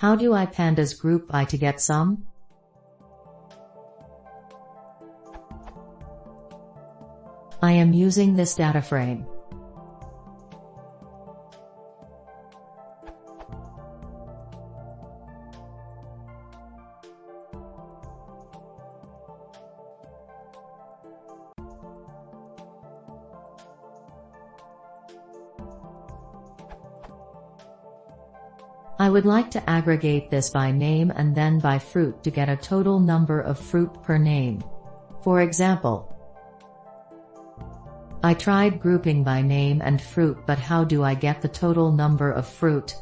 How do I Pandas group by to get some? I am using this data frame. I would like to aggregate this by name and then by fruit to get a total number of fruit per name. For example, I tried grouping by name and fruit, but how do I get the total number of fruit?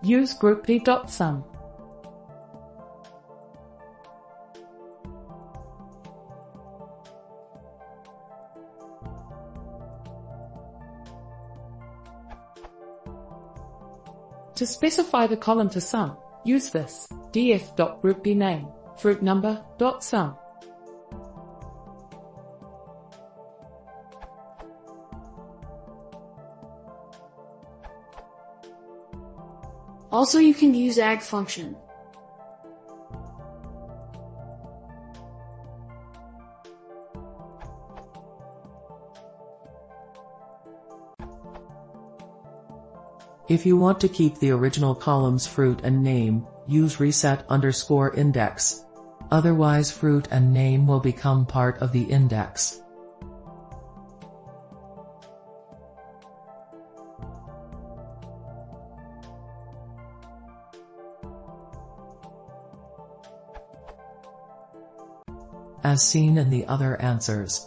Use groupby.sum. To specify the column to sum, use this df.groupbyName fruit number.sum. Also, you can use agg function. If you want to keep the original columns fruit and name, use reset_index. Otherwise fruit and name will become part of the index. As seen in the other answers.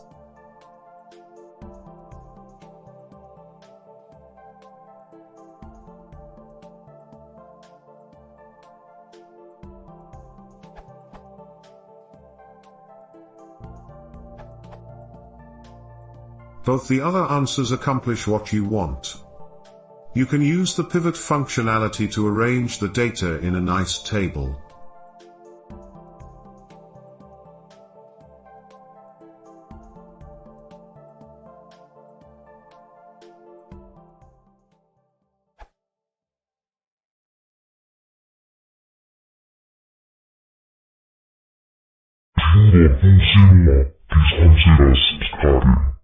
Both the other answers accomplish what you want. You can use the pivot functionality to arrange the data in a nice table. Si no funciona, quizás será subscribe.